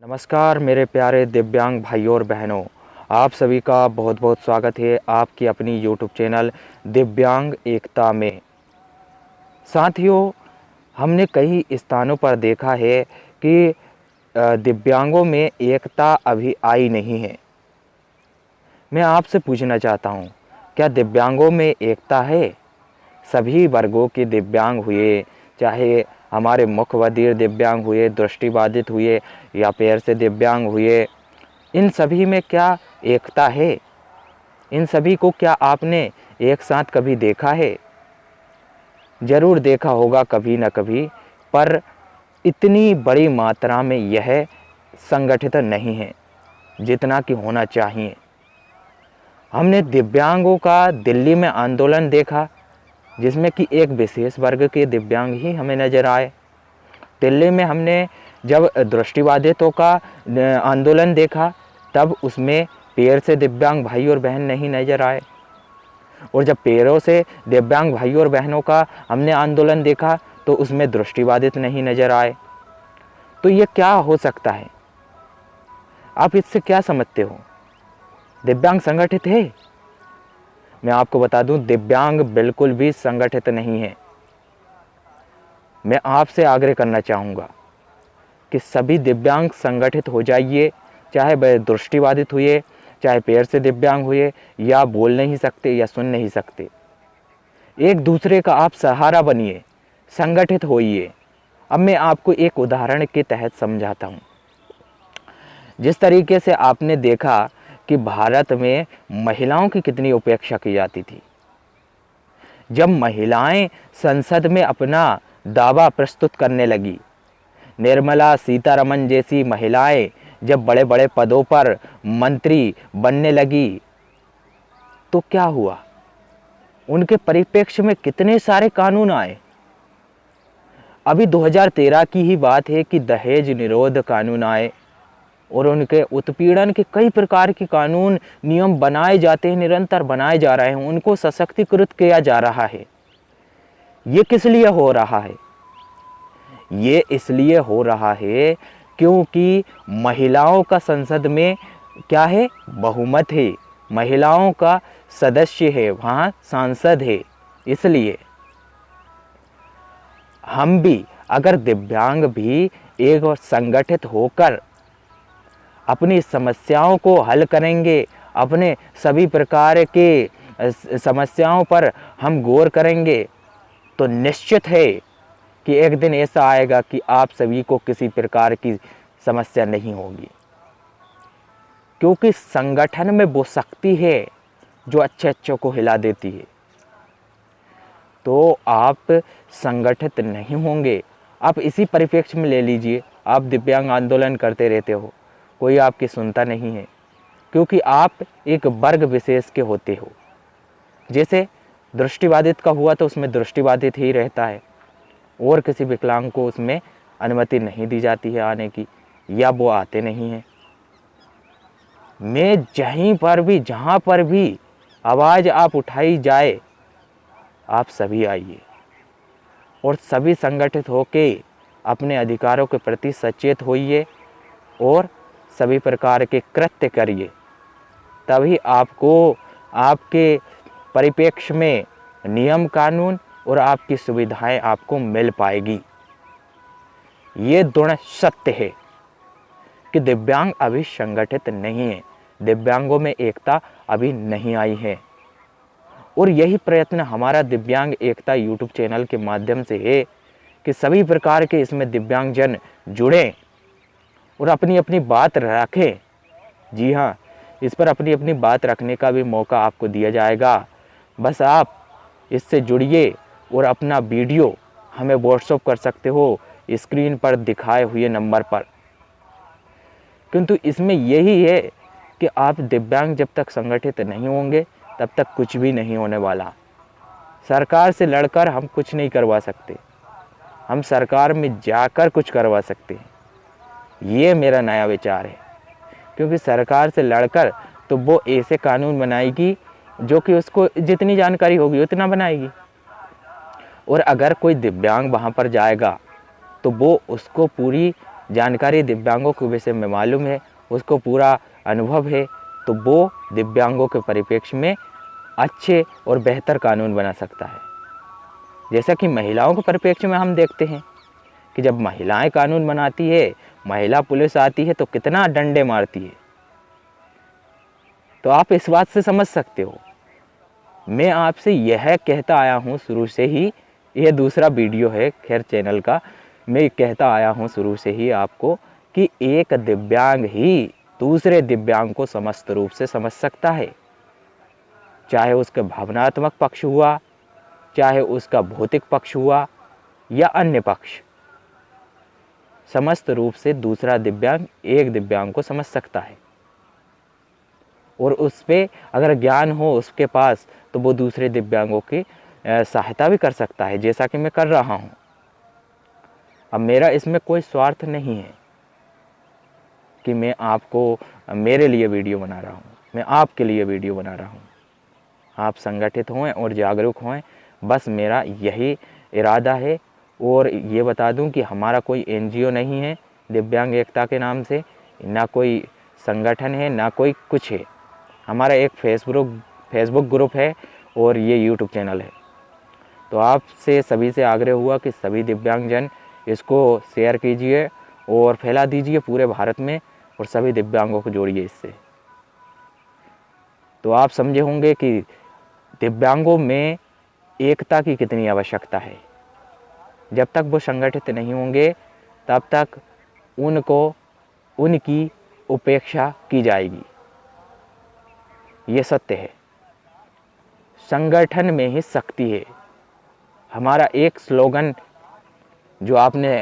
नमस्कार मेरे प्यारे दिव्यांग भाइयों और बहनों, आप सभी का बहुत बहुत स्वागत है आपकी अपनी यूट्यूब चैनल दिव्यांग एकता में। साथियों, हमने कई स्थानों पर देखा है कि दिव्यांगों में एकता अभी आई नहीं है। मैं आपसे पूछना चाहता हूँ, क्या दिव्यांगों में एकता है? सभी वर्गों के दिव्यांग हुए, चाहे हमारे मुख बधिर दिव्यांग हुए, दृष्टिबाधित हुए या पैर से दिव्यांग हुए, इन सभी में क्या एकता है? इन सभी को क्या आपने एक साथ कभी देखा है? ज़रूर देखा होगा कभी न कभी, पर इतनी बड़ी मात्रा में यह संगठित नहीं है जितना कि होना चाहिए। हमने दिव्यांगों का दिल्ली में आंदोलन देखा, जिसमें कि एक विशेष वर्ग के दिव्यांग ही हमें नज़र आए। दिल्ली में हमने जब दृष्टिबाधितों का आंदोलन देखा, तब उसमें पैर से दिव्यांग भाई और बहन नहीं नज़र आए, और जब पैरों से दिव्यांग भाई और बहनों का हमने आंदोलन देखा तो उसमें दृष्टिबाधित नहीं नज़र आए। तो ये क्या हो सकता है? आप इससे क्या समझते हो? दिव्यांग संगठित है? मैं आपको बता दूं, दिव्यांग बिल्कुल भी संगठित नहीं है। मैं आपसे आग्रह करना चाहूँगा कि सभी दिव्यांग संगठित हो जाइए, चाहे वह दृष्टिबाधित हुए, चाहे पैर से दिव्यांग हुए, या बोल नहीं सकते या सुन नहीं सकते। एक दूसरे का आप सहारा बनिए, संगठित होइए। अब मैं आपको एक उदाहरण के तहत समझाता हूँ। जिस तरीके से आपने देखा कि भारत में महिलाओं की कितनी उपेक्षा की जाती थी, जब महिलाएं संसद में अपना दावा प्रस्तुत करने लगी, निर्मला सीतारमन जैसी महिलाएं जब बड़े बड़े पदों पर मंत्री बनने लगी, तो क्या हुआ? उनके परिप्रेक्ष्य में कितने सारे कानून आए। अभी 2013 की ही बात है कि दहेज निरोध कानून आए, और उनके उत्पीड़न के कई प्रकार के कानून नियम बनाए जाते हैं, निरंतर बनाए जा रहे हैं, उनको सशक्तिकृत किया जा रहा है। ये किस लिए हो रहा है? ये इसलिए हो रहा है क्योंकि महिलाओं का संसद में क्या है? बहुमत है, महिलाओं का सदस्य है, वहाँ सांसद है। इसलिए हम भी, अगर दिव्यांग भी एक और संगठित होकर अपनी समस्याओं को हल करेंगे, अपने सभी प्रकार के समस्याओं पर हम गौर करेंगे, तो निश्चित है कि एक दिन ऐसा आएगा कि आप सभी को किसी प्रकार की समस्या नहीं होगी। क्योंकि संगठन में वो शक्ति है जो अच्छे अच्छों को हिला देती है। तो आप संगठित नहीं होंगे। आप इसी परिप्रेक्ष्य में ले लीजिए, आप दिव्यांग आंदोलन करते रहते हो, कोई आपकी सुनता नहीं है, क्योंकि आप एक वर्ग विशेष के होते हो। जैसे दृष्टिबाधित का हुआ तो उसमें दृष्टिबाधित ही रहता है, और किसी विकलांग को उसमें अनुमति नहीं दी जाती है आने की, या वो आते नहीं हैं। मैं जहीं पर भी, जहाँ पर भी आवाज़ आप उठाई जाए, आप सभी आइए और सभी संगठित होके अपने अधिकारों के प्रति सचेत होइए और सभी प्रकार के कृत्य करिए। तभी आपको आपके परिप्रेक्ष्य में नियम कानून और आपकी सुविधाएं आपको मिल पाएगी। ये दृढ़ सत्य है कि दिव्यांग अभी संगठित नहीं है, दिव्यांगों में एकता अभी नहीं आई है। और यही प्रयत्न हमारा दिव्यांग एकता यूट्यूब चैनल के माध्यम से है कि सभी प्रकार के इसमें दिव्यांगजन जुड़ें और अपनी अपनी बात रखें। जी हाँ, इस पर अपनी अपनी बात रखने का भी मौका आपको दिया जाएगा। बस आप इससे जुड़िए और अपना वीडियो हमें व्हाट्सएप कर सकते हो स्क्रीन पर दिखाए हुए नंबर पर। किंतु इसमें यही है कि आप दिव्यांग जब तक संगठित नहीं होंगे तब तक कुछ भी नहीं होने वाला। सरकार से लड़कर हम कुछ नहीं करवा सकते, हम सरकार में जाकर कुछ करवा सकते हैं। ये मेरा नया विचार है, क्योंकि सरकार से लड़कर तो वो ऐसे कानून बनाएगी जो कि उसको जितनी जानकारी होगी उतना बनाएगी, और अगर कोई दिव्यांग वहाँ पर जाएगा तो वो उसको पूरी जानकारी दिव्यांगों के विषय में मालूम है, उसको पूरा अनुभव है, तो वो दिव्यांगों के परिप्रेक्ष्य में अच्छे और बेहतर कानून बना सकता है। जैसा कि महिलाओं के परिप्रेक्ष्य में हम देखते हैं कि जब महिलाएं कानून बनाती है, महिला पुलिस आती है तो कितना डंडे मारती है। तो आप इस बात से समझ सकते हो। मैं आपसे यह कहता आया हूँ शुरू से ही, यह दूसरा वीडियो है खैर चैनल का, मैं कहता आया हूँ शुरू से ही आपको कि एक दिव्यांग ही दूसरे दिव्यांग को समस्त रूप से समझ सकता है। चाहे उसका भावनात्मक पक्ष हुआ, चाहे उसका भौतिक पक्ष हुआ या अन्य पक्ष, समस्त रूप से दूसरा दिव्यांग एक दिव्यांग को समझ सकता है। और उस पे अगर ज्ञान हो उसके पास तो वो दूसरे दिव्यांगों की सहायता भी कर सकता है, जैसा कि मैं कर रहा हूँ। अब मेरा इसमें कोई स्वार्थ नहीं है कि मैं आपको मेरे लिए वीडियो बना रहा हूँ, मैं आपके लिए वीडियो बना रहा हूँ। आप संगठित हों और जागरूक हों, बस मेरा यही इरादा है। और ये बता दूं कि हमारा कोई एनजीओ नहीं है दिव्यांग एकता के नाम से, ना कोई संगठन है, ना कोई कुछ है। हमारा एक फेसबुक ग्रुप है और ये यूट्यूब चैनल है। तो आपसे सभी से आग्रह हुआ कि सभी दिव्यांगजन इसको शेयर कीजिए और फैला दीजिए पूरे भारत में, और सभी दिव्यांगों को जोड़िए इससे। तो आप समझे होंगे कि दिव्यांगों में एकता की कितनी आवश्यकता है। जब तक वो संगठित नहीं होंगे तब तक उनकी उपेक्षा की जाएगी, ये सत्य है। संगठन में ही शक्ति है। हमारा एक स्लोगन जो आपने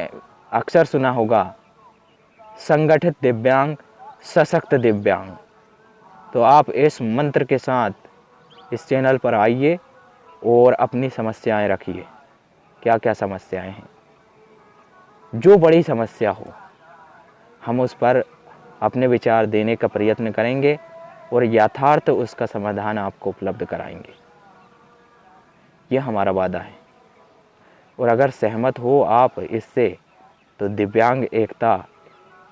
अक्सर सुना होगा, संगठित दिव्यांग सशक्त दिव्यांग। तो आप इस मंत्र के साथ इस चैनल पर आइए और अपनी समस्याएं रखिए। क्या क्या समस्याएं हैं, जो बड़ी समस्या हो हम उस पर अपने विचार देने का प्रयत्न करेंगे और यथार्थ उसका समाधान आपको उपलब्ध कराएंगे। ये हमारा वादा है। और अगर सहमत हो आप इससे तो दिव्यांग एकता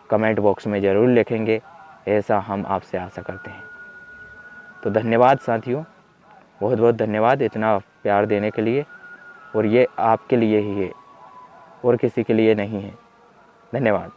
कमेंट बॉक्स में ज़रूर लिखेंगे, ऐसा हम आपसे आशा करते हैं। तो धन्यवाद साथियों, बहुत बहुत धन्यवाद इतना प्यार देने के लिए। और ये आपके लिए ही है और किसी के लिए नहीं है। धन्यवाद।